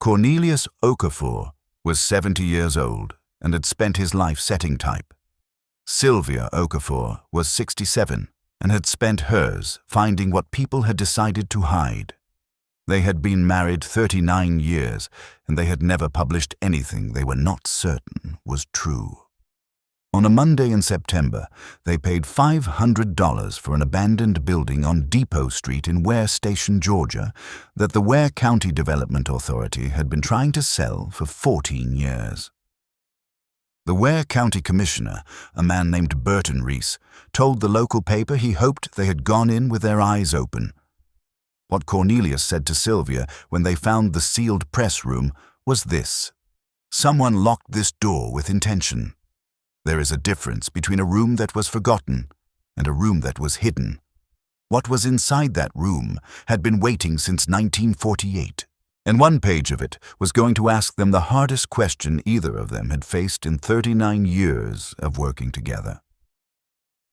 Cornelius Okafor was 70 years old and had spent his life setting type. Sylvia Okafor was 67 and had spent hers finding what people had decided to hide. They had been married 39 years, and they had never published anything they were not certain was true. On a Monday in September, they paid $500 for an abandoned building on Depot Street in Ware Station, Georgia, that the Ware County Development Authority had been trying to sell for 14 years. The Ware County Commissioner, a man named Burton Reese, told the local paper he hoped they had gone in with their eyes open. What Cornelius said to Sylvia when they found the sealed press room was this: "Someone locked this door with intention. There is a difference between a room that was forgotten and a room that was hidden. What was inside that room had been waiting since 1948, and one page of it was going to ask them the hardest question either of them had faced in 39 years of working together.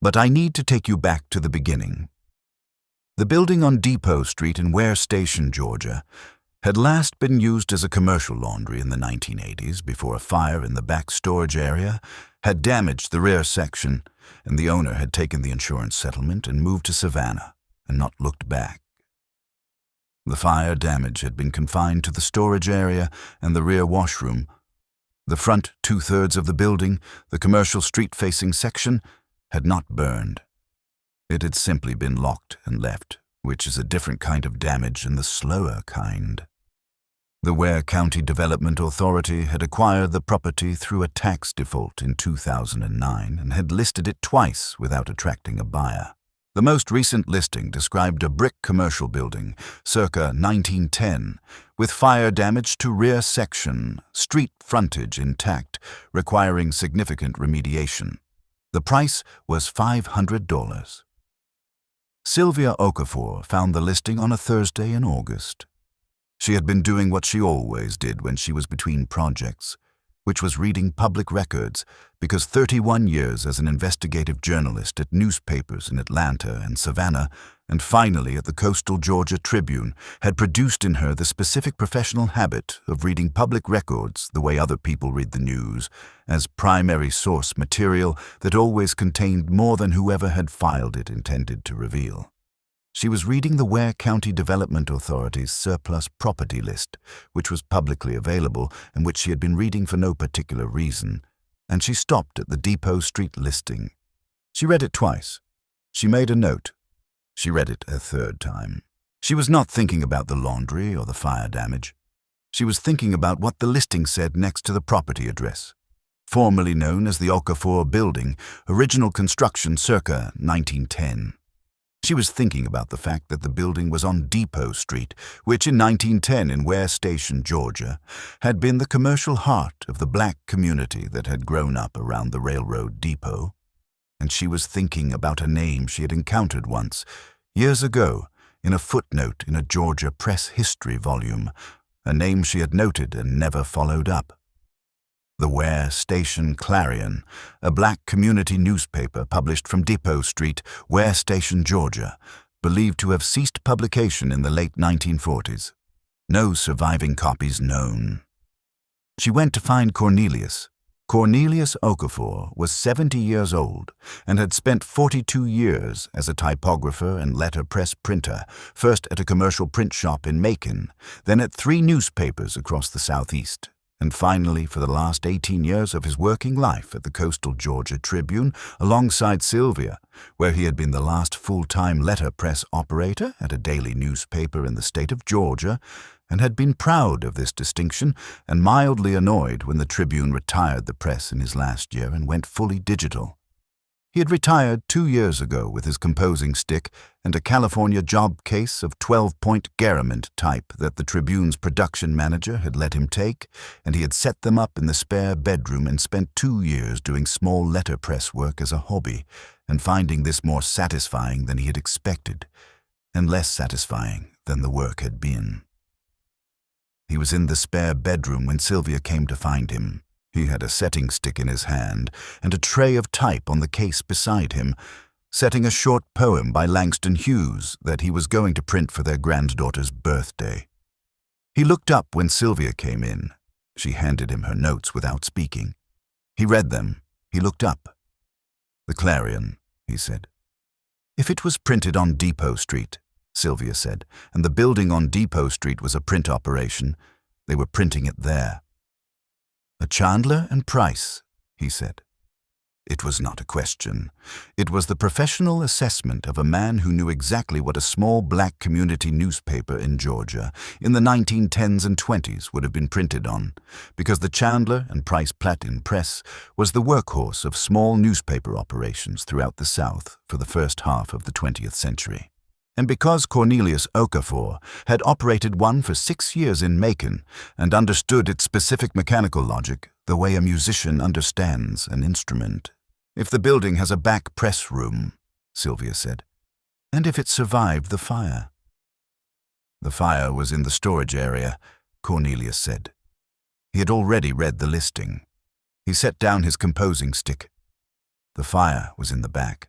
But I need to take you back to the beginning. The building on Depot Street in Ware Station, Georgia, had last been used as a commercial laundry in the 1980s before a fire in the back storage area had damaged the rear section, and the owner had taken the insurance settlement and moved to Savannah and not looked back. The fire damage had been confined to the storage area and the rear washroom. The front 2/3 of the building, the commercial street-facing section, had not burned. It had simply been locked and left, which is a different kind of damage and the slower kind. The Ware County Development Authority had acquired the property through a tax default in 2009 and had listed it twice without attracting a buyer. The most recent listing described a brick commercial building, circa 1910, with fire damage to rear section, street frontage intact, requiring significant remediation. The price was $500. Sylvia Okafor found the listing on a Thursday in August. She had been doing what she always did when she was between projects, which was reading public records, because 31 years as an investigative journalist at newspapers in Atlanta and Savannah, and finally at the Coastal Georgia Tribune, had produced in her the specific professional habit of reading public records the way other people read the news, as primary source material that always contained more than whoever had filed it intended to reveal. She was reading the Ware County Development Authority's surplus property list, which was publicly available and which she had been reading for no particular reason, and she stopped at the Depot Street listing. She read it twice. She made a note. She read it a third time. She was not thinking about the laundry or the fire damage. She was thinking about what the listing said next to the property address. Formerly known as the Okafor Building, original construction circa 1910. She was thinking about the fact that the building was on Depot Street, which in 1910 in Ware Station, Georgia, had been the commercial heart of the black community that had grown up around the railroad depot. And she was thinking about a name she had encountered once, years ago, in a footnote in a Georgia press history volume, a name she had noted and never followed up. The Ware Station Clarion, a black community newspaper published from Depot Street, Ware Station, Georgia, believed to have ceased publication in the late 1940s. No surviving copies known. She went to find Cornelius. Cornelius Okafor was 70 years old and had spent 42 years as a typographer and letterpress printer, first at a commercial print shop in Macon, then at 3 newspapers across the Southeast, and finally for the last 18 years of his working life at the Coastal Georgia Tribune alongside Sylvia, where he had been the last full-time letterpress operator at a daily newspaper in the state of Georgia, and had been proud of this distinction and mildly annoyed when the Tribune retired the press in his last year and went fully digital. He had retired 2 years ago with his composing stick and a California job case of 12-point Garament type that the Tribune's production manager had let him take, and he had set them up in the spare bedroom and spent 2 years doing small letterpress work as a hobby, and finding this more satisfying than he had expected, and less satisfying than the work had been. He was in the spare bedroom when Sylvia came to find him. He had a setting stick in his hand and a tray of type on the case beside him, setting a short poem by Langston Hughes that he was going to print for their granddaughter's birthday. He looked up when Sylvia came in. She handed him her notes without speaking. He read them. He looked up. "The Clarion," he said. "If it was printed on Depot Street," Sylvia said, "and the building on Depot Street was a print operation, they were printing it there." "A Chandler and Price," he said. It was not a question. It was the professional assessment of a man who knew exactly what a small black community newspaper in Georgia in the 1910s and 20s would have been printed on, because the Chandler and Price Platin Press was the workhorse of small newspaper operations throughout the South for the first half of the 20th century. And because Cornelius Okafor had operated one for 6 years in Macon and understood its specific mechanical logic the way a musician understands an instrument. "If the building has a back press room," Sylvia said, "and if it survived the fire." "The fire was in the storage area," Cornelius said. He had already read the listing. He set down his composing stick. "The fire was in the back."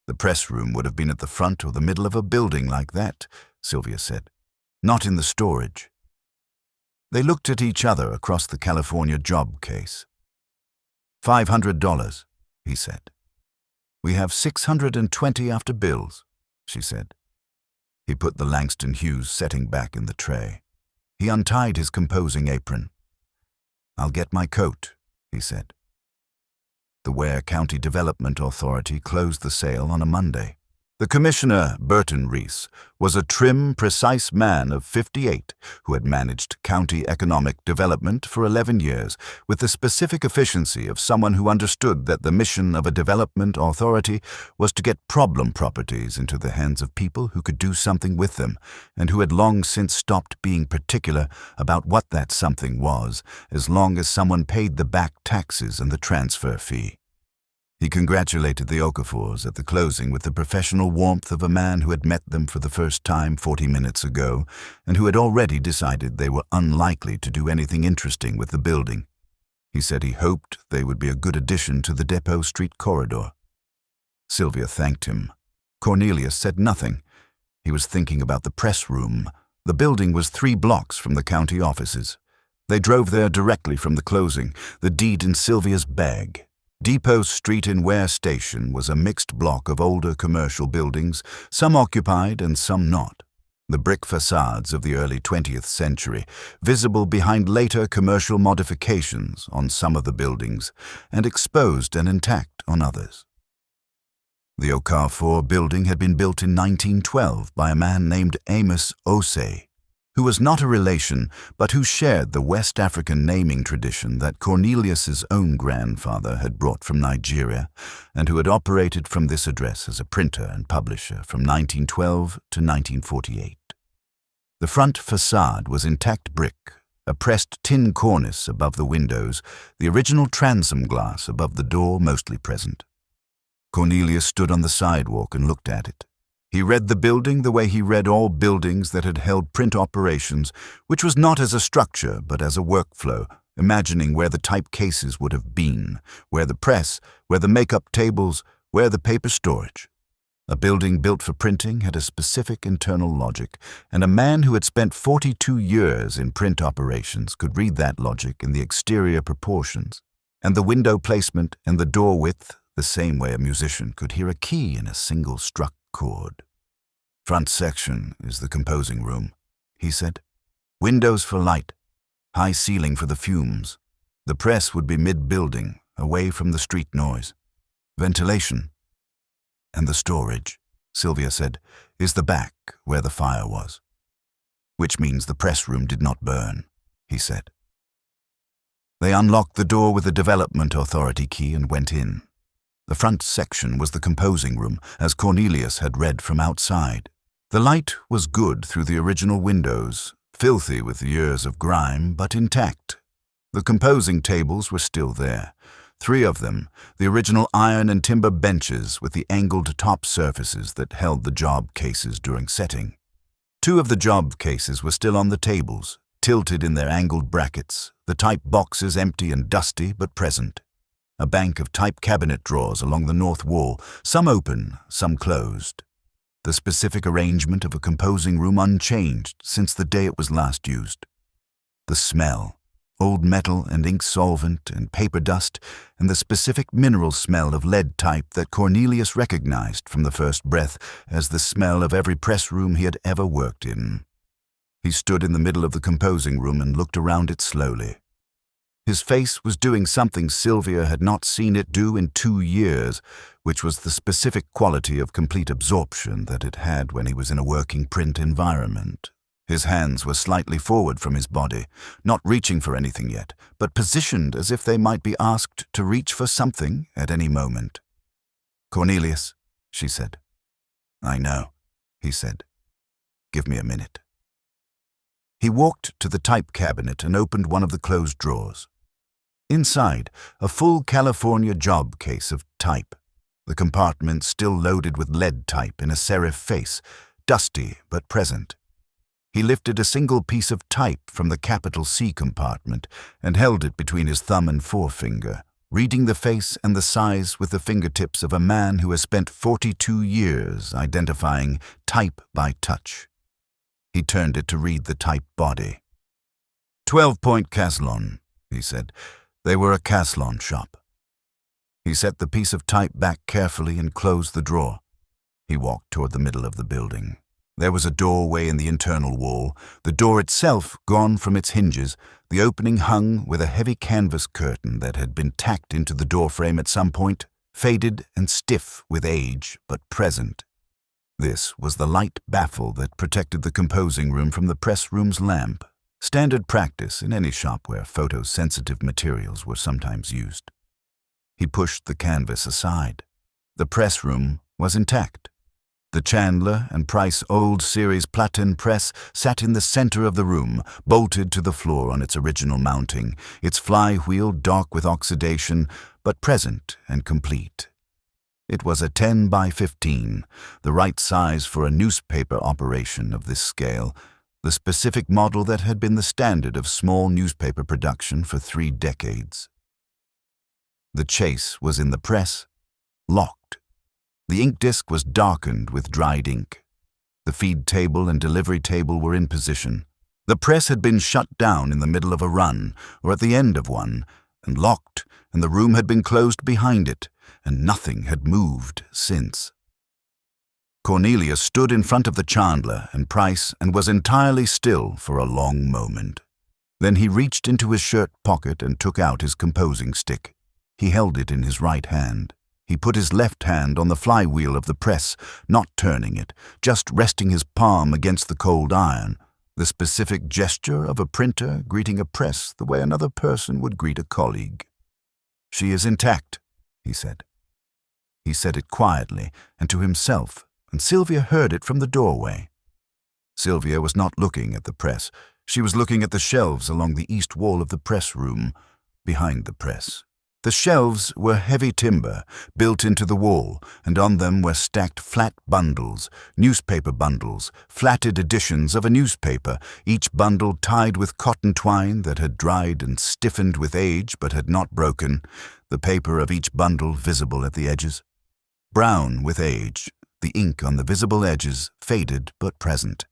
"The press room would have been at the front or the middle of a building like that," Sylvia said. "Not in the storage." They looked at each other across the California job case. $500, he said. "We have 620 after bills," she said. He put the Langston Hughes setting back in the tray. He untied his composing apron. "I'll get my coat," he said. The Ware County Development Authority closed the sale on a Monday. The commissioner, Burton Reese, was a trim, precise man of 58 who had managed county economic development for 11 years with the specific efficiency of someone who understood that the mission of a development authority was to get problem properties into the hands of people who could do something with them, and who had long since stopped being particular about what that something was, as long as someone paid the back taxes and the transfer fee. He congratulated the Okafors at the closing with the professional warmth of a man who had met them for the first time 40 minutes ago and who had already decided they were unlikely to do anything interesting with the building. He said he hoped they would be a good addition to the Depot Street corridor. Sylvia thanked him. Cornelius said nothing. He was thinking about the press room. The building was 3 blocks from the county offices. They drove there directly from the closing, the deed in Sylvia's bag. Depot Street in Ware Station was a mixed block of older commercial buildings, some occupied and some not. The brick facades of the early 20th century, visible behind later commercial modifications on some of the buildings, and exposed and intact on others. The Okafor building had been built in 1912 by a man named Amos Osei, who was not a relation, but who shared the West African naming tradition that Cornelius's own grandfather had brought from Nigeria, and who had operated from this address as a printer and publisher from 1912 to 1948. The front facade was intact brick, a pressed tin cornice above the windows, the original transom glass above the door mostly present. Cornelius stood on the sidewalk and looked at it. He read the building the way he read all buildings that had held print operations, which was not as a structure but as a workflow, imagining where the type cases would have been, where the press, where the makeup tables, where the paper storage. A building built for printing had a specific internal logic, and a man who had spent 42 years in print operations could read that logic in the exterior proportions, and the window placement and the door width the same way a musician could hear a key in a single struck chord. "Front section is the composing room," he said. "Windows for light, high ceiling for the fumes. The press would be mid-building, away from the street noise. Ventilation. And the storage," Sylvia said, "is the back where the fire was. Which means the press room did not burn," he said. They unlocked the door with the Development Authority key and went in. The front section was the composing room, as Cornelius had read from outside. The light was good through the original windows, filthy with years of grime, but intact. The composing tables were still there. 3 of them, the original iron and timber benches with the angled top surfaces that held the job cases during setting. 2 of the job cases were still on the tables, tilted in their angled brackets, the type boxes empty and dusty but present. A bank of type cabinet drawers along the north wall, some open, some closed. The specific arrangement of a composing room unchanged since the day it was last used. The smell, old metal and ink solvent and paper dust, and the specific mineral smell of lead type that Cornelius recognized from the first breath as the smell of every press room he had ever worked in. He stood in the middle of the composing room and looked around it slowly. His face was doing something Sylvia had not seen it do in 2 years, which was the specific quality of complete absorption that it had when he was in a working print environment. His hands were slightly forward from his body, not reaching for anything yet, but positioned as if they might be asked to reach for something at any moment. "Cornelius," she said. "I know," he said. "Give me a minute." He walked to the type cabinet and opened one of the closed drawers. Inside, a full California job case of type, the compartment still loaded with lead type in a serif face, dusty but present. He lifted a single piece of type from the capital C compartment and held it between his thumb and forefinger, reading the face and the size with the fingertips of a man who has spent 42 years identifying type by touch. He turned it to read the type body. 12-point Caslon, he said. They were a Caslon shop. He set the piece of type back carefully and closed the drawer. He walked toward the middle of the building. There was a doorway in the internal wall, the door itself gone from its hinges, the opening hung with a heavy canvas curtain that had been tacked into the doorframe at some point, faded and stiff with age, but present. This was the light baffle that protected the composing room from the press room's lamp, standard practice in any shop where photosensitive materials were sometimes used. He pushed the canvas aside. The press room was intact. The Chandler and Price Old Series Platen press sat in the center of the room, bolted to the floor on its original mounting, its flywheel dark with oxidation, but present and complete. It was a 10 by 15, the right size for a newspaper operation of this scale, the specific model that had been the standard of small newspaper production for 3 decades. The chase was in the press, locked. The ink disc was darkened with dried ink. The feed table and delivery table were in position. The press had been shut down in the middle of a run, or at the end of one, and locked, and the room had been closed behind it, and nothing had moved since. Cornelius stood in front of the Chandler and Price and was entirely still for a long moment. Then he reached into his shirt pocket and took out his composing stick. He held it in his right hand. He put his left hand on the flywheel of the press, not turning it, just resting his palm against the cold iron, the specific gesture of a printer greeting a press the way another person would greet a colleague. "She is intact," he said. He said it quietly and to himself, and Sylvia heard it from the doorway. Sylvia was not looking at the press. She was looking at the shelves along the east wall of the press room, behind the press. The shelves were heavy timber, built into the wall, and on them were stacked flat bundles, newspaper bundles, flatted editions of a newspaper, each bundle tied with cotton twine that had dried and stiffened with age but had not broken, the paper of each bundle visible at the edges. Brown with age, the ink on the visible edges faded but present.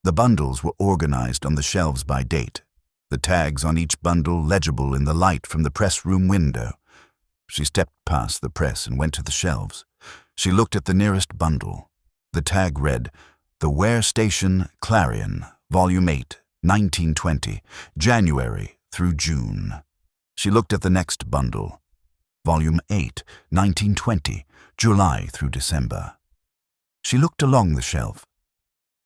The bundles were organized on the shelves by date, the tags on each bundle legible in the light from the press room window. She stepped past the press and went to the shelves. She looked at the nearest bundle. The tag read, "The Ware Station Clarion, Volume 8, 1920, January through June." She looked at the next bundle, Volume 8, 1920, July through December. She looked along the shelf.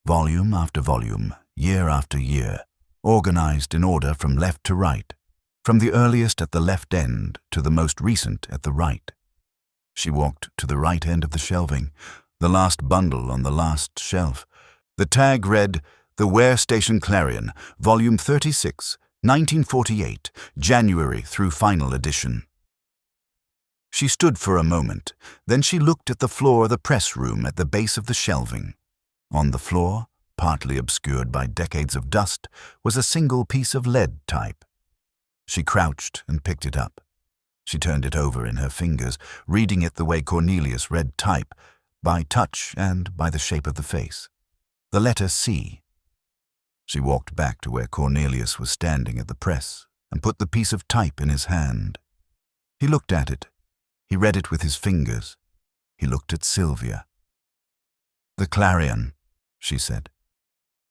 Volume after volume, year after year, organized in order from left to right, from the earliest at the left end to the most recent at the right. She walked to the right end of the shelving, the last bundle on the last shelf. The tag read, "The Ware Station Clarion, Volume 36, 1948, January through final edition." She stood for a moment, then she looked at the floor of the press room at the base of the shelving. On the floor, partly obscured by decades of dust, was a single piece of lead type. She crouched and picked it up. She turned it over in her fingers, reading it the way Cornelius read type, by touch and by the shape of the face. The letter C. She walked back to where Cornelius was standing at the press and put the piece of type in his hand. He looked at it. He read it with his fingers. He looked at Sylvia. "The Clarion," she said.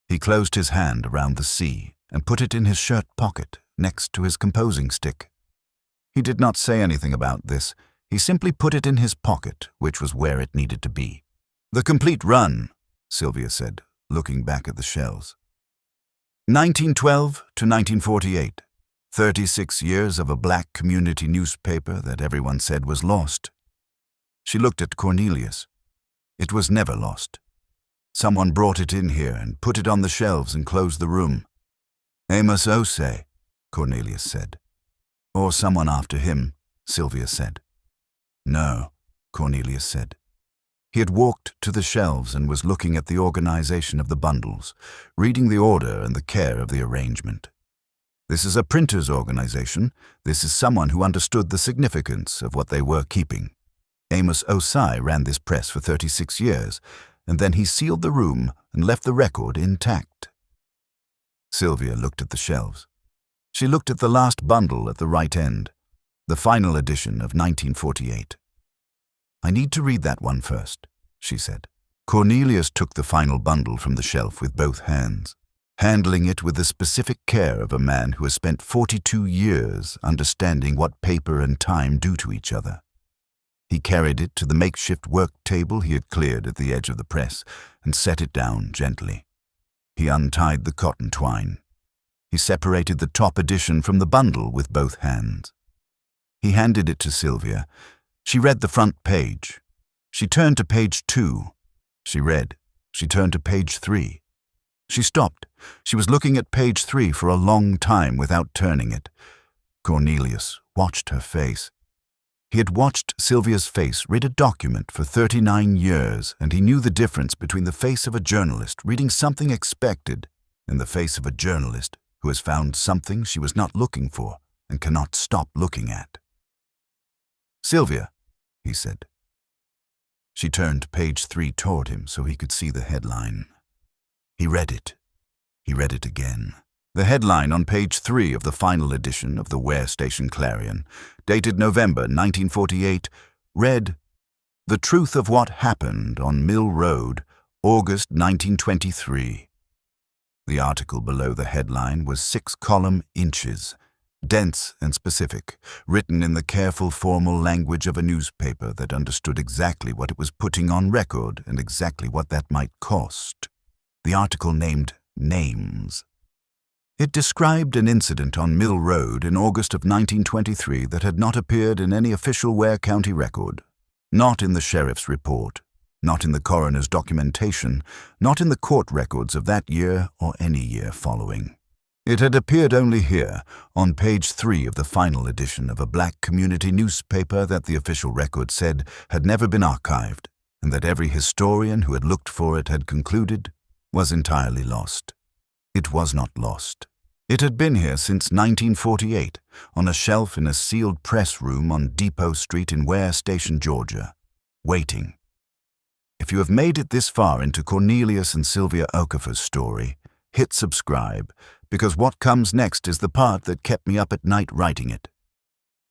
He closed his hand around the C and put it in his shirt pocket next to his composing stick. He did not say anything about this. He simply put it in his pocket, which was where it needed to be. "The complete run," Sylvia said, looking back at the shelves. 1912 to 1948. 36 years of a black community newspaper that everyone said was lost. She looked at Cornelius. It was never lost. Someone brought it in here and put it on the shelves and closed the room. "Amos Osei," Cornelius said. "Or someone after him," Sylvia said. "No," Cornelius said. He had walked to the shelves and was looking at the organization of the bundles, reading the order and the care of the arrangement. "This is a printer's organization. This is someone who understood the significance of what they were keeping. Amos Osei ran this press for 36 years, and then he sealed the room and left the record intact." Sylvia looked at the shelves. She looked at the last bundle at the right end, the final edition of 1948. "I need to read that one first," she said. Cornelius took the final bundle from the shelf with both hands, handling it with the specific care of a man who has spent 42 years understanding what paper and time do to each other. He carried it to the makeshift work table he had cleared at the edge of the press and set it down gently. He untied the cotton twine. He separated the top edition from the bundle with both hands. He handed it to Sylvia. She read the front page. She turned to page 2. She read. She turned to page 3. She stopped. She was looking at page 3 for a long time without turning it. Cornelius watched her face. He had watched Sylvia's face read a document for 39 years, and he knew the difference between the face of a journalist reading something expected and the face of a journalist who has found something she was not looking for and cannot stop looking at. "Sylvia," he said. She turned page 3 toward him so he could see the headline. He read it. He read it again. The headline on page 3 of the final edition of the Ware Station Clarion, dated November 1948, read, "The Truth of What Happened on Mill Road, August 1923. The article below the headline was 6-column inches, dense and specific, written in the careful formal language of a newspaper that understood exactly what it was putting on record and exactly what that might cost. The article named names. It described an incident on Mill Road in August of 1923 that had not appeared in any official Ware County record, not in the sheriff's report, not in the coroner's documentation, not in the court records of that year or any year following. It had appeared only here, on page 3 of the final edition of a black community newspaper that the official record said had never been archived, and that every historian who had looked for it had concluded was entirely lost. It was not lost. It had been here since 1948, on a shelf in a sealed press room on Depot Street in Ware Station, Georgia, waiting. If you have made it this far into Cornelius and Sylvia Okafor's story, hit subscribe, because what comes next is the part that kept me up at night writing it.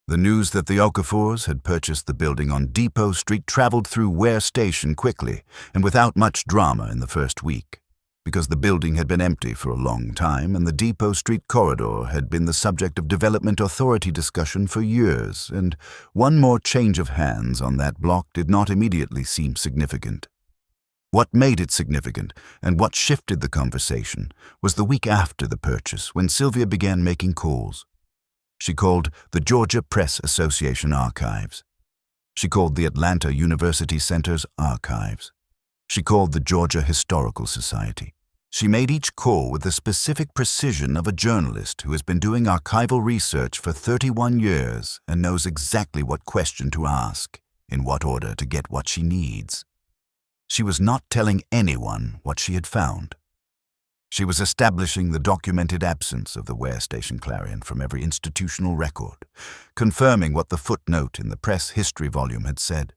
The news that the Okafors had purchased the building on Depot Street traveled through Ware Station quickly and without much drama in the first week, because the building had been empty for a long time and the Depot Street corridor had been the subject of development authority discussion for years, and one more change of hands on that block did not immediately seem significant. What made it significant, and what shifted the conversation, was the week after the purchase when Sylvia began making calls. She called the Georgia Press Association Archives. She called the Atlanta University Center's Archives. She called the Georgia Historical Society. She made each call with the specific precision of a journalist who has been doing archival research for 31 years and knows exactly what question to ask, in what order to get what she needs. She was not telling anyone what she had found. She was establishing the documented absence of the Ware Station Clarion from every institutional record, confirming what the footnote in the press history volume had said.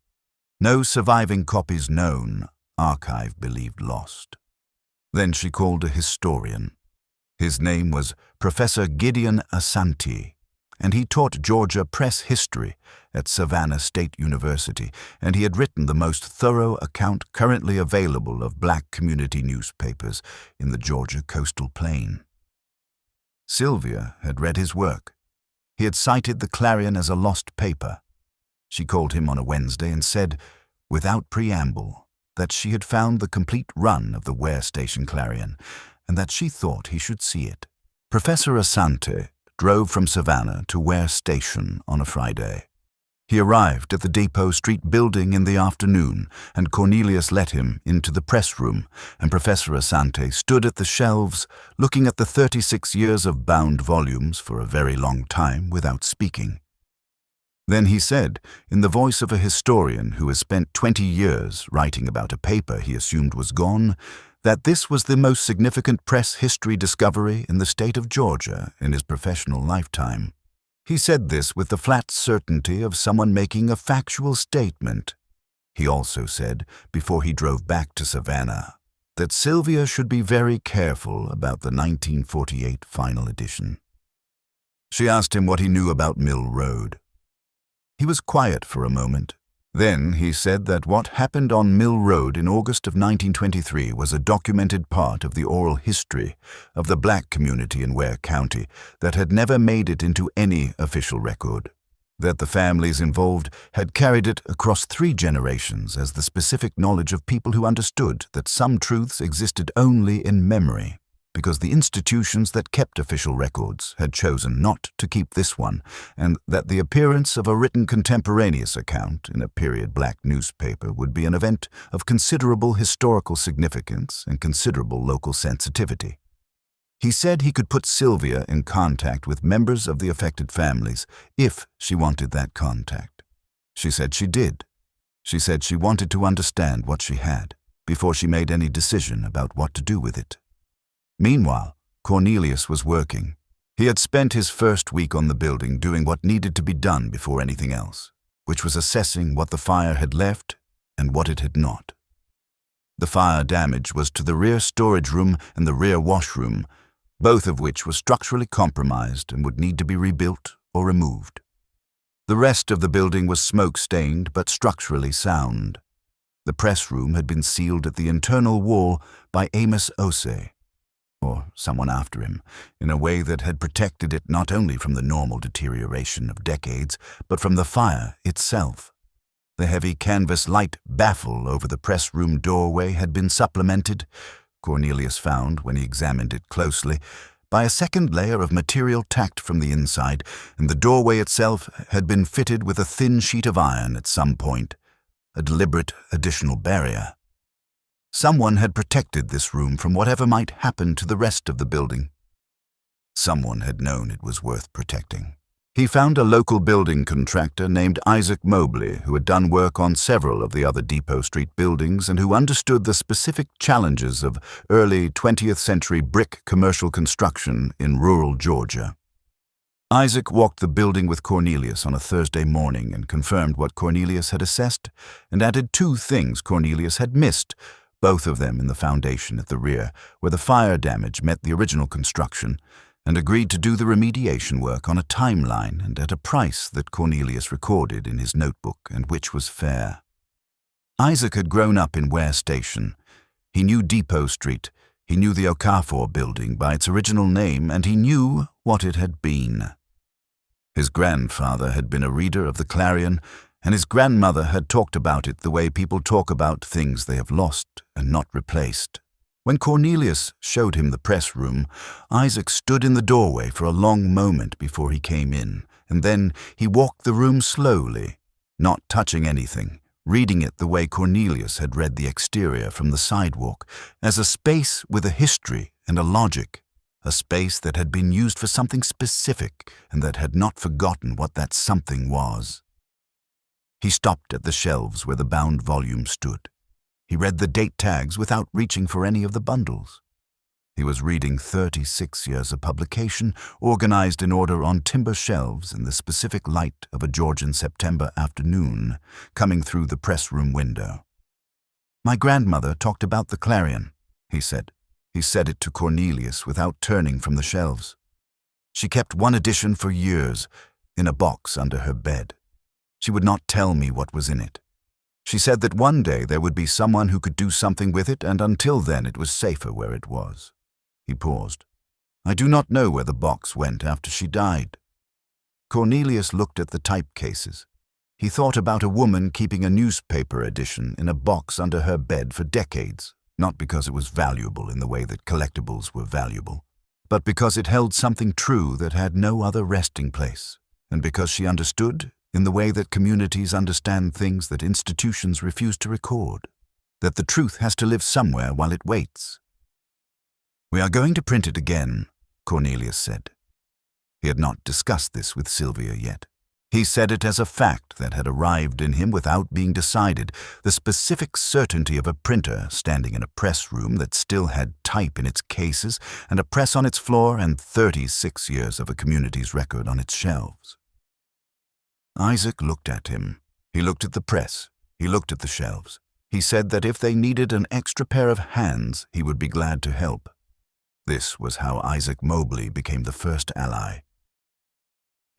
No surviving copies known, archive believed lost. Then she called a historian. His name was Professor Gideon Asante, and he taught Georgia press history at Savannah State University, and he had written the most thorough account currently available of black community newspapers in the Georgia coastal plain. Sylvia had read his work. He had cited the Clarion as a lost paper. She called him on a Wednesday and said, without preamble, that she had found the complete run of the Ware Station Clarion, and that she thought he should see it. Professor Asante drove from Savannah to Ware Station on a Friday. He arrived at the Depot Street building in the afternoon, and Cornelius let him into the press room, and Professor Asante stood at the shelves, looking at the 36 years of bound volumes for a very long time without speaking. Then he said, in the voice of a historian who has spent 20 years writing about a paper he assumed was gone, that this was the most significant press history discovery in the state of Georgia in his professional lifetime. He said this with the flat certainty of someone making a factual statement. He also said, before he drove back to Savannah, that Sylvia should be very careful about the 1948 final edition. She asked him what he knew about Mill Road. He was quiet for a moment. Then he said that what happened on Mill Road in August of 1923 was a documented part of the oral history of the black community in Ware County that had never made it into any official record, that the families involved had carried it across 3 generations as the specific knowledge of people who understood that some truths existed only in memory, because the institutions that kept official records had chosen not to keep this one, and that the appearance of a written contemporaneous account in a period black newspaper would be an event of considerable historical significance and considerable local sensitivity. He said he could put Sylvia in contact with members of the affected families if she wanted that contact. She said she did. She said she wanted to understand what she had before she made any decision about what to do with it. Meanwhile, Cornelius was working. He had spent his first week on the building doing what needed to be done before anything else, which was assessing what the fire had left and what it had not. The fire damage was to the rear storage room and the rear washroom, both of which were structurally compromised and would need to be rebuilt or removed. The rest of the building was smoke-stained but structurally sound. The press room had been sealed at the internal wall by Amos Osei, or someone after him, in a way that had protected it not only from the normal deterioration of decades, but from the fire itself. The heavy canvas light baffle over the press room doorway had been supplemented, Cornelius found when he examined it closely, by a second layer of material tacked from the inside, and the doorway itself had been fitted with a thin sheet of iron at some point, a deliberate additional barrier. Someone had protected this room from whatever might happen to the rest of the building. Someone had known it was worth protecting. He found a local building contractor named Isaac Mobley who had done work on several of the other Depot Street buildings and who understood the specific challenges of early 20th century brick commercial construction in rural Georgia. Isaac walked the building with Cornelius on a Thursday morning and confirmed what Cornelius had assessed and added 2 things Cornelius had missed, both of them in the foundation at the rear, where the fire damage met the original construction, and agreed to do the remediation work on a timeline and at a price that Cornelius recorded in his notebook and which was fair. Isaac had grown up in Ware Station. He knew Depot Street, he knew the Okafor building by its original name, and he knew what it had been. His grandfather had been a reader of the Clarion, and his grandmother had talked about it the way people talk about things they have lost and not replaced. When Cornelius showed him the press room, Isaac stood in the doorway for a long moment before he came in, and then he walked the room slowly, not touching anything, reading it the way Cornelius had read the exterior from the sidewalk, as a space with a history and a logic, a space that had been used for something specific and that had not forgotten what that something was. He stopped at the shelves where the bound volume stood. He read the date tags without reaching for any of the bundles. He was reading 36 years of publication, organized in order on timber shelves in the specific light of a Georgian September afternoon, coming through the press room window. "My grandmother talked about the Clarion," he said. He said it to Cornelius without turning from the shelves. She kept one edition for years, in a box under her bed. She would not tell me what was in it. She said that one day there would be someone who could do something with it, and until then it was safer where it was. He paused. I do not know where the box went after she died. Cornelius looked at the type cases. He thought about a woman keeping a newspaper edition in a box under her bed for decades, not because it was valuable in the way that collectibles were valuable, but because it held something true that had no other resting place, and because she understood, in the way that communities understand things that institutions refuse to record, that the truth has to live somewhere while it waits. We are going to print it again, Cornelius said. He had not discussed this with Sylvia yet. He said it as a fact that had arrived in him without being decided, the specific certainty of a printer standing in a press room that still had type in its cases and a press on its floor and 36 years of a community's record on its shelves. Isaac looked at him. He looked at the press. He looked at the shelves. He said that if they needed an extra pair of hands, he would be glad to help. This was how Isaac Mobley became the first ally.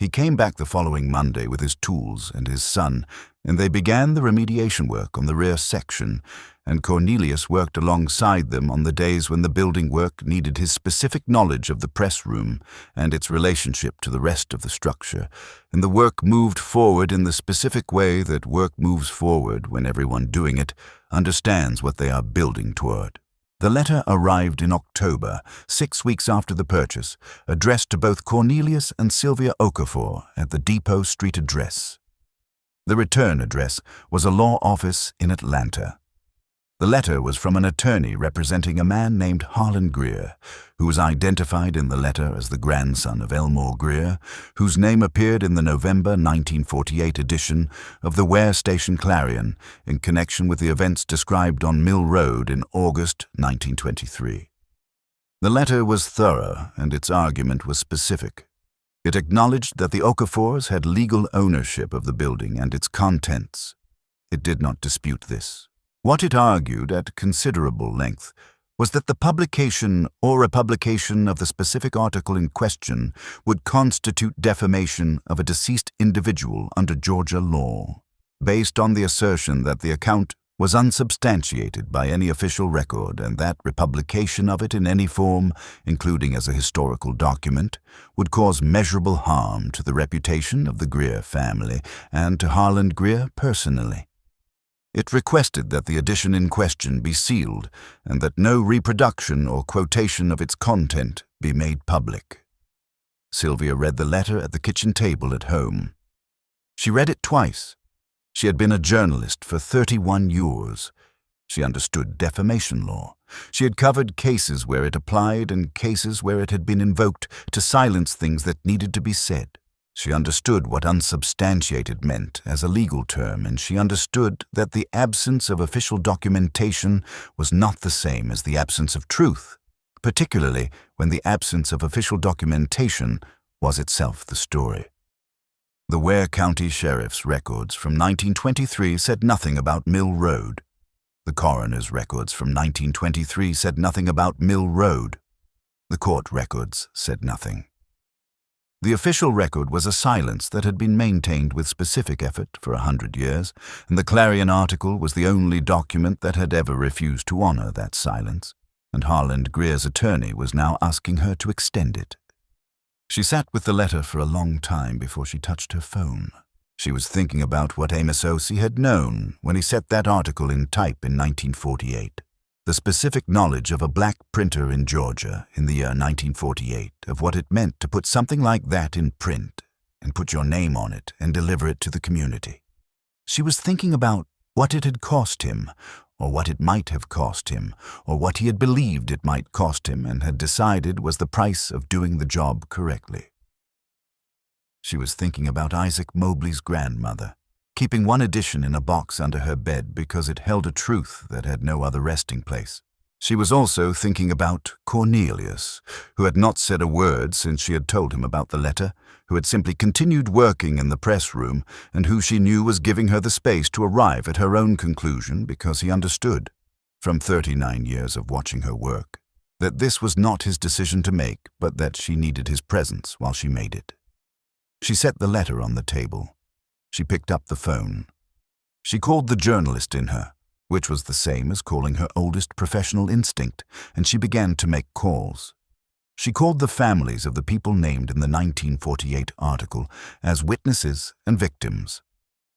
He came back the following Monday with his tools and his son, and they began the remediation work on the rear section, and Cornelius worked alongside them on the days when the building work needed his specific knowledge of the press room and its relationship to the rest of the structure, and the work moved forward in the specific way that work moves forward when everyone doing it understands what they are building toward. The letter arrived in October, 6 weeks after the purchase, addressed to both Cornelius and Sylvia Okafor at the Depot Street address. The return address was a law office in Atlanta. The letter was from an attorney representing a man named Harlan Greer, who was identified in the letter as the grandson of Elmore Greer, whose name appeared in the November 1948 edition of the Ware Station Clarion in connection with the events described on Mill Road in August 1923. The letter was thorough and its argument was specific. It acknowledged that the Okafors had legal ownership of the building and its contents. It did not dispute this. What it argued at considerable length was that the publication or republication of the specific article in question would constitute defamation of a deceased individual under Georgia law, based on the assertion that the account was unsubstantiated by any official record and that republication of it in any form, including as a historical document, would cause measurable harm to the reputation of the Greer family and to Harlan Greer personally. It requested that the edition in question be sealed and that no reproduction or quotation of its content be made public. Sylvia read the letter at the kitchen table at home. She read it twice. She had been a journalist for 31 years. She understood defamation law. She had covered cases where it applied and cases where it had been invoked to silence things that needed to be said. She understood what unsubstantiated meant as a legal term, and she understood that the absence of official documentation was not the same as the absence of truth, particularly when the absence of official documentation was itself the story. The Ware County Sheriff's records from 1923 said nothing about Mill Road. The coroner's records from 1923 said nothing about Mill Road. The court records said nothing. The official record was a silence that had been maintained with specific effort for 100 years, and the Clarion article was the only document that had ever refused to honor that silence, and Harlan Greer's attorney was now asking her to extend it. She sat with the letter for a long time before she touched her phone. She was thinking about what Amos Ossie had known when he set that article in type in 1948. The specific knowledge of a black printer in Georgia in the year 1948 of what it meant to put something like that in print and put your name on it and deliver it to the community. She was thinking about what it had cost him, or what it might have cost him, or what he had believed it might cost him and had decided was the price of doing the job correctly. She was thinking about Isaac Mobley's grandmother, keeping one edition in a box under her bed because it held a truth that had no other resting place. She was also thinking about Cornelius, who had not said a word since she had told him about the letter, who had simply continued working in the press room, and who she knew was giving her the space to arrive at her own conclusion because he understood, from 39 years of watching her work, that this was not his decision to make, but that she needed his presence while she made it. She set the letter on the table. She picked up the phone. She called the journalist in her, which was the same as calling her oldest professional instinct, and she began to make calls. She called the families of the people named in the 1948 article as witnesses and victims.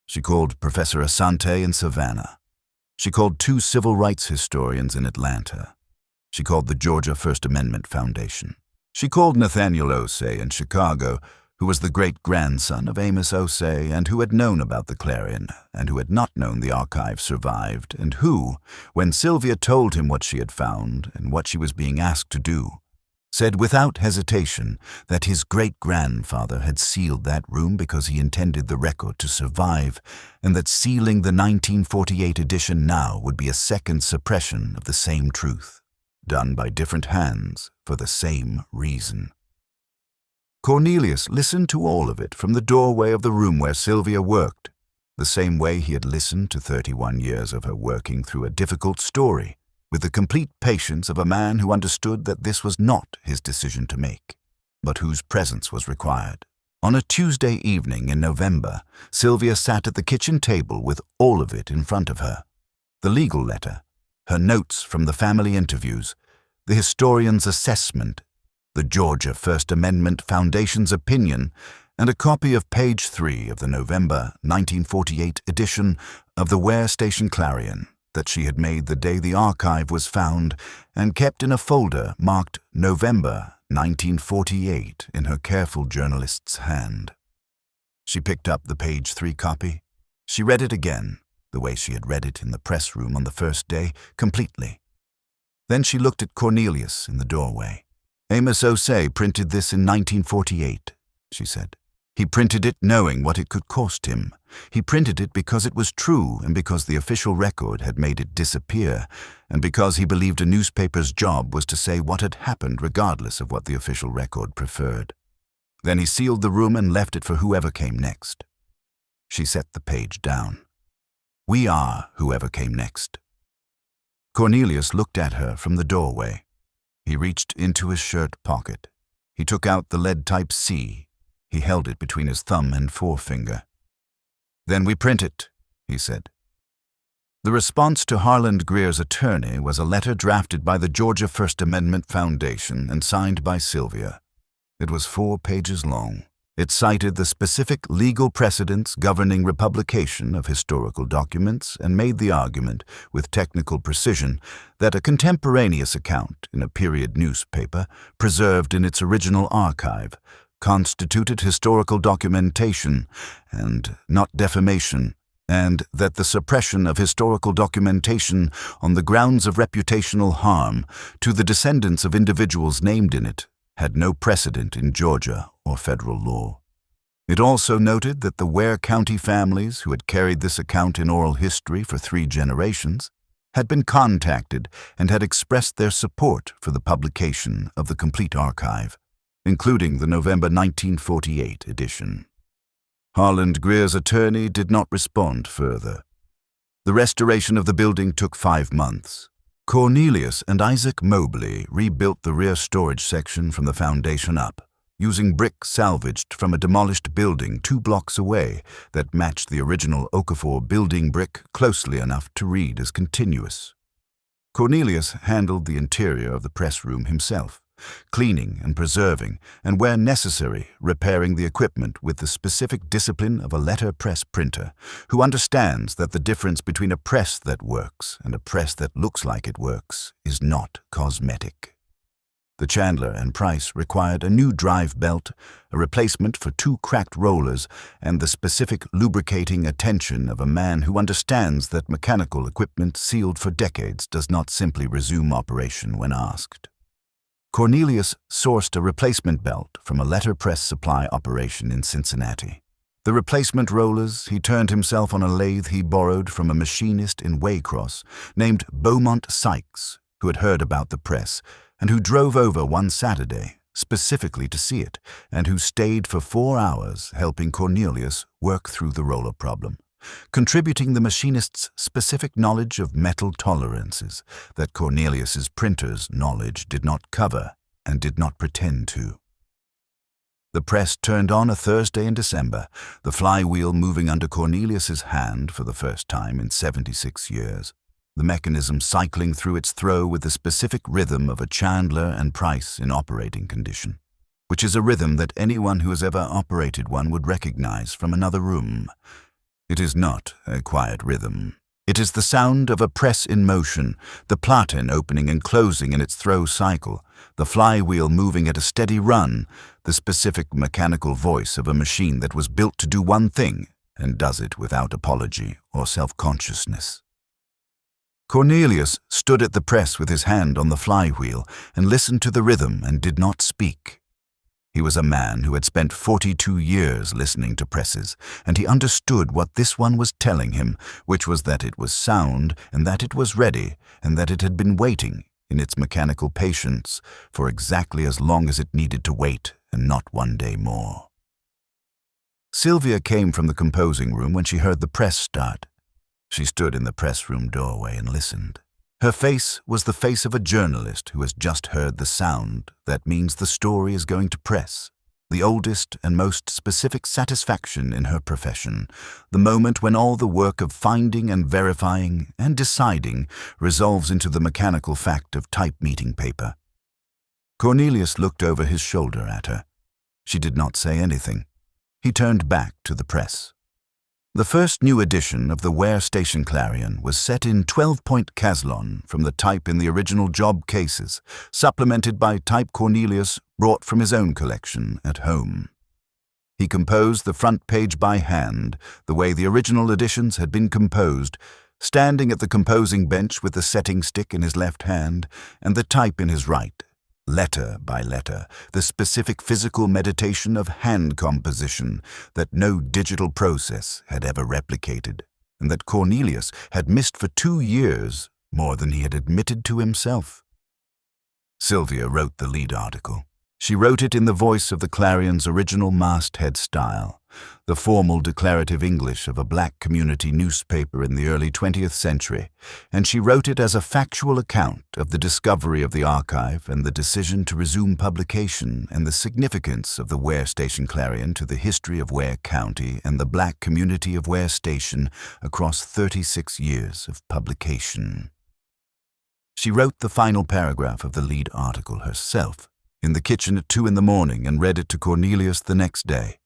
She called Professor Asante in Savannah. She called 2 civil rights historians in Atlanta. She called the Georgia First Amendment Foundation. She called Nathaniel Osei in Chicago, who was the great-grandson of Amos Osei and who had known about the Clarion and who had not known the archive survived, and who, when Sylvia told him what she had found and what she was being asked to do, said without hesitation that his great-grandfather had sealed that room because he intended the record to survive, and that sealing the 1948 edition now would be a second suppression of the same truth, done by different hands for the same reason. Cornelius listened to all of it from the doorway of the room where Sylvia worked, the same way he had listened to 31 years of her working through a difficult story, with the complete patience of a man who understood that this was not his decision to make, but whose presence was required. On a Tuesday evening in November, Sylvia sat at the kitchen table with all of it in front of her. The legal letter, her notes from the family interviews, the historian's assessment, the Georgia First Amendment Foundation's opinion, and a copy of page 3 of the November 1948 edition of the Ware Station Clarion that she had made the day the archive was found and kept in a folder marked November 1948 in her careful journalist's hand. She picked up the page 3 copy. She read it again, the way she had read it in the press room on the first day, completely. Then she looked at Cornelius in the doorway. Amos Osei printed this in 1948, she said. He printed it knowing what it could cost him. He printed it because it was true and because the official record had made it disappear, and because he believed a newspaper's job was to say what had happened regardless of what the official record preferred. Then he sealed the room and left it for whoever came next. She set the page down. We are whoever came next. Cornelius looked at her from the doorway. He reached into his shirt pocket. He took out the lead type C. He held it between his thumb and forefinger. Then we print it, he said. The response to Harland Greer's attorney was a letter drafted by the Georgia First Amendment Foundation and signed by Sylvia. It was 4 pages long. It cited the specific legal precedents governing republication of historical documents and made the argument, with technical precision, that a contemporaneous account in a period newspaper, preserved in its original archive, constituted historical documentation and not defamation, and that the suppression of historical documentation on the grounds of reputational harm to the descendants of individuals named in it had no precedent in Georgia or federal law. It also noted that the Ware County families who had carried this account in oral history for 3 generations had been contacted and had expressed their support for the publication of the complete archive, including the November 1948 edition. Harland Greer's attorney did not respond further. The restoration of the building took 5 months. Cornelius and Isaac Mobley rebuilt the rear storage section from the foundation up, using brick salvaged from a demolished building 2 blocks away that matched the original Okafor building brick closely enough to read as continuous. Cornelius handled the interior of the press room himself, cleaning and preserving, and where necessary, repairing the equipment with the specific discipline of a letterpress printer, who understands that the difference between a press that works and a press that looks like it works is not cosmetic. The Chandler and Price required a new drive belt, a replacement for 2 cracked rollers, and the specific lubricating attention of a man who understands that mechanical equipment sealed for decades does not simply resume operation when asked. Cornelius sourced a replacement belt from a letterpress supply operation in Cincinnati. The replacement rollers he turned himself on a lathe he borrowed from a machinist in Waycross named Beaumont Sykes, who had heard about the press and who drove over one Saturday specifically to see it, and who stayed for 4 hours helping Cornelius work through the roller problem. contributing the machinist's specific knowledge of metal tolerances that Cornelius's printer's knowledge did not cover and did not pretend to. The press turned on a Thursday in December, the flywheel moving under Cornelius's hand for the first time in 76 years, the mechanism cycling through its throw with the specific rhythm of a Chandler and Price in operating condition, which is a rhythm that anyone who has ever operated one would recognize from another room. It is not a quiet rhythm. It is the sound of a press in motion, the platen opening and closing in its throw cycle, the flywheel moving at a steady run, the specific mechanical voice of a machine that was built to do one thing and does it without apology or self-consciousness. Cornelius stood at the press with his hand on the flywheel and listened to the rhythm and did not speak. He was a man who had spent 42 years listening to presses, and he understood what this one was telling him, which was that it was sound and that it was ready and that it had been waiting in its mechanical patience for exactly as long as it needed to wait and not one day more. Sylvia came from the composing room when she heard the press start. She stood in the press room doorway and listened. Her face was the face of a journalist who has just heard the sound that means the story is going to press, the oldest and most specific satisfaction in her profession, the moment when all the work of finding and verifying and deciding resolves into the mechanical fact of type meeting paper. Cornelius looked over his shoulder at her. She did not say anything. He turned back to the press. The first new edition of the Ware Station Clarion was set in 12-point Caslon from the type in the original job cases, supplemented by type Cornelius brought from his own collection at home. He composed the front page by hand, the way the original editions had been composed, standing at the composing bench with the setting stick in his left hand and the type in his right, letter by letter, the specific physical meditation of hand composition that no digital process had ever replicated, and that Cornelius had missed for 2 years, more than he had admitted to himself. Sylvia wrote the lead article. She wrote it in the voice of the Clarion's original masthead style, the formal declarative English of a black community newspaper in the early 20th century, and she wrote it as a factual account of the discovery of the archive and the decision to resume publication and the significance of the Ware Station Clarion to the history of Ware County and the black community of Ware Station across 36 years of publication. She wrote the final paragraph of the lead article herself, in the kitchen at 2 in the morning, and read it to Cornelius the next day,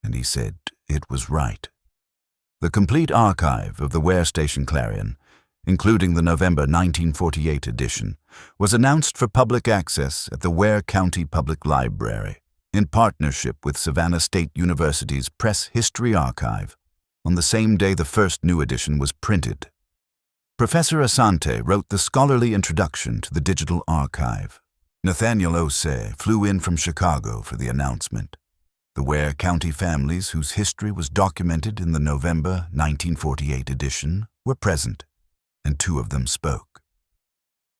and he said it was right. The complete archive of the Ware Station Clarion, including the November 1948 edition, was announced for public access at the Ware County Public Library, in partnership with Savannah State University's Press History Archive, on the same day the first new edition was printed. Professor Asante wrote the scholarly introduction to the digital archive. Nathaniel Ose flew in from Chicago for the announcement. The Ware County families whose history was documented in the November 1948 edition were present, and 2 of them spoke.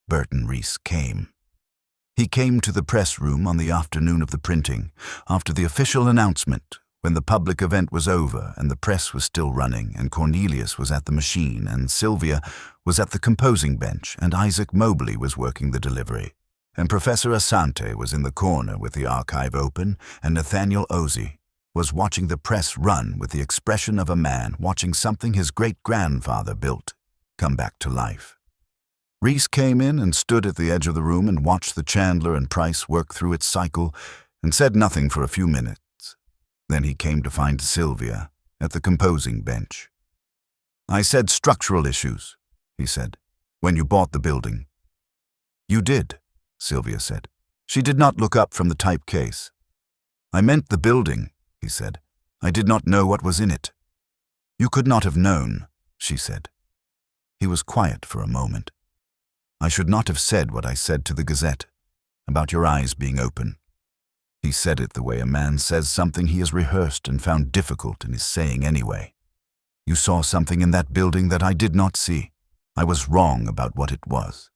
Burton Reese came. He came to the press room on the afternoon of the printing, after the official announcement, when the public event was over and the press was still running, and Cornelius was at the machine, and Sylvia was at the composing bench, and Isaac Mobley was working the delivery, and Professor Asante was in the corner with the archive open, and Nathaniel Ose was watching the press run with the expression of a man watching something his great-grandfather built come back to life. Reese came in and stood at the edge of the room and watched the Chandler and Price work through its cycle and said nothing for a few minutes. Then he came to find Sylvia at the composing bench. "I said structural issues," he said, "when you bought the building." "You did," Sylvia said. She did not look up from the type case. "I meant the building," he said. "I did not know what was in it." "You could not have known," she said. He was quiet for a moment. "I should not have said what I said to the Gazette, about your eyes being open." He said it the way a man says something he has rehearsed and found difficult and is saying anyway. "You saw something in that building that I did not see. I was wrong about what it was."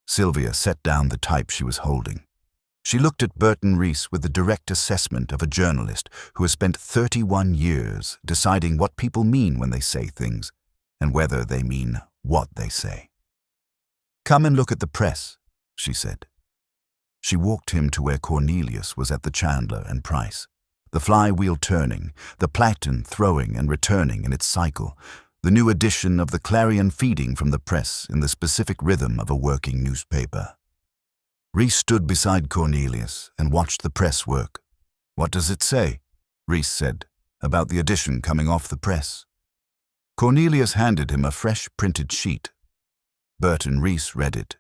Sylvia set down the type she was holding. She looked at Burton Reese with the direct assessment of a journalist who has spent 31 years deciding what people mean when they say things, and whether they mean what they say. "Come and look at the press," she said. She walked him to where Cornelius was at the Chandler and Price, the flywheel turning, the platen throwing and returning in its cycle, the new edition of the Clarion feeding from the press in the specific rhythm of a working newspaper. Reese stood beside Cornelius and watched the press work. "What does it say?" Reese said, "about the edition coming off the press." Cornelius handed him a fresh printed sheet. Burton Reese read it.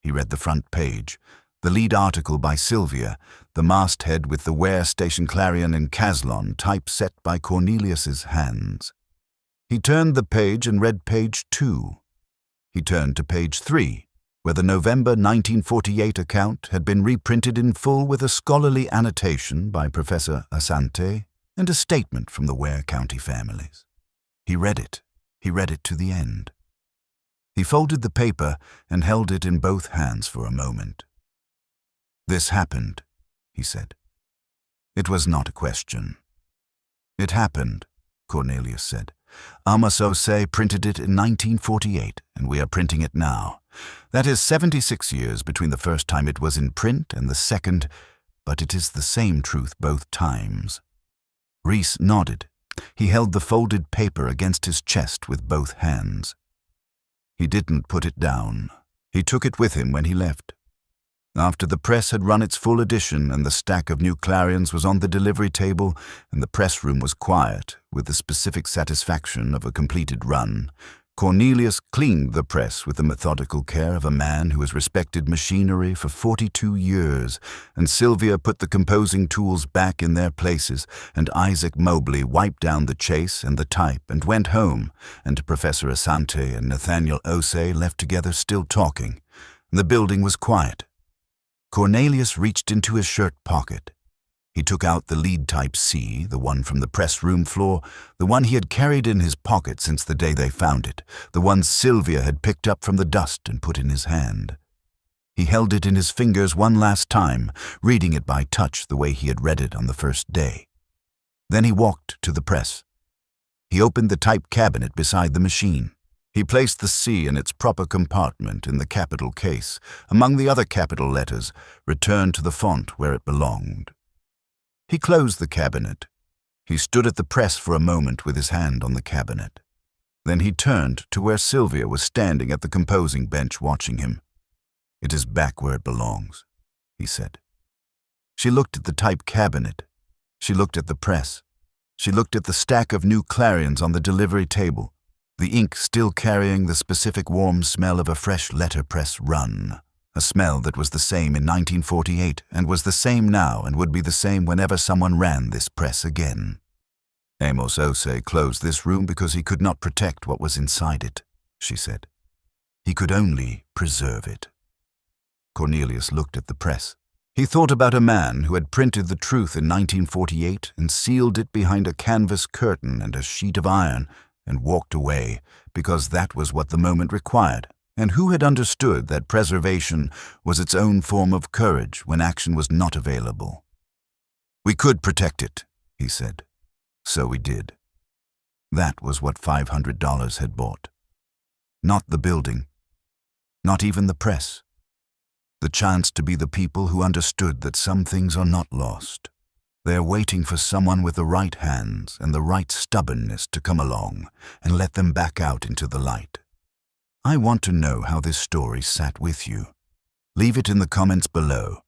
He read the front page, the lead article by Sylvia, the masthead with the Ware Station Clarion in Caslon typeset by Cornelius's hands. He turned the page and read page 2. He turned to page 3, where the November 1948 account had been reprinted in full with a scholarly annotation by Professor Asante and a statement from the Ware County families. He read it to the end. He folded the paper and held it in both hands for a moment. "This happened," he said. It was not a question. "It happened," Cornelius said. "Amos Osei printed it in 1948, and we are printing it now. That is 76 years between the first time it was in print and the second, but it is the same truth both times." Reese nodded. He held the folded paper against his chest with both hands. He didn't put it down. He took it with him when he left. After the press had run its full edition and the stack of new Clarions was on the delivery table and the press room was quiet with the specific satisfaction of a completed run, Cornelius cleaned the press with the methodical care of a man who has respected machinery for 42 years, and Sylvia put the composing tools back in their places, and Isaac Mobley wiped down the chase and the type and went home, and Professor Asante and Nathaniel Osei left together still talking. The building was quiet. Cornelius reached into his shirt pocket. He took out the lead type C, the one from the press room floor, the one he had carried in his pocket since the day they found it, the one Sylvia had picked up from the dust and put in his hand. He held it in his fingers one last time, reading it by touch the way he had read it on the first day. Then he walked to the press. He opened the type cabinet beside the machine. He placed the C in its proper compartment in the capital case, among the other capital letters, returned to the font where it belonged. He closed the cabinet. He stood at the press for a moment with his hand on the cabinet. Then he turned to where Sylvia was standing at the composing bench watching him. "It is back where it belongs," he said. She looked at the type cabinet. She looked at the press. She looked at the stack of new Clarions on the delivery table, the ink still carrying the specific warm smell of a fresh letterpress run. A smell that was the same in 1948 and was the same now and would be the same whenever someone ran this press again. "Amos Osei closed this room because he could not protect what was inside it," she said. "He could only preserve it." Cornelius looked at the press. He thought about a man who had printed the truth in 1948 and sealed it behind a canvas curtain and a sheet of iron and walked away because that was what the moment required, and who had understood that preservation was its own form of courage when action was not available. "We could protect it," he said. "So we did." That was what $500 had bought. Not the building, not even the press. The chance to be the people who understood that some things are not lost. They are waiting for someone with the right hands and the right stubbornness to come along and let them back out into the light. I want to know how this story sat with you. Leave it in the comments below.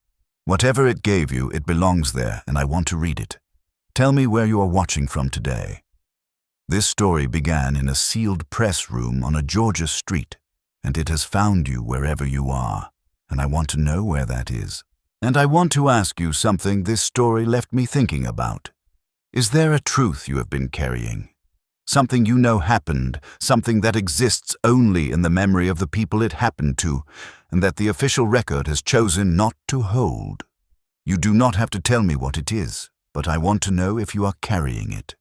Whatever it gave you, it belongs there, and I want to read it. Tell me where you are watching from today. This story began in a sealed press room on a Georgia street, and it has found you wherever you are, and I want to know where that is. And I want to ask you something this story left me thinking about. Is there a truth you have been carrying? Something you know happened, something that exists only in the memory of the people it happened to, and that the official record has chosen not to hold. You do not have to tell me what it is, but I want to know if you are carrying it.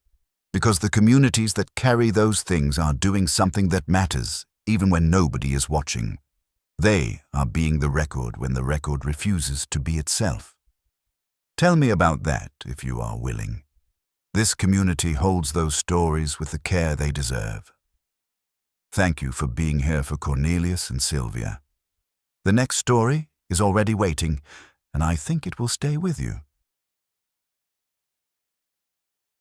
Because the communities that carry those things are doing something that matters, even when nobody is watching. They are being the record when the record refuses to be itself. Tell me about that, if you are willing. This community holds those stories with the care they deserve. Thank you for being here for Cornelius and Sylvia. The next story is already waiting, and I think it will stay with you.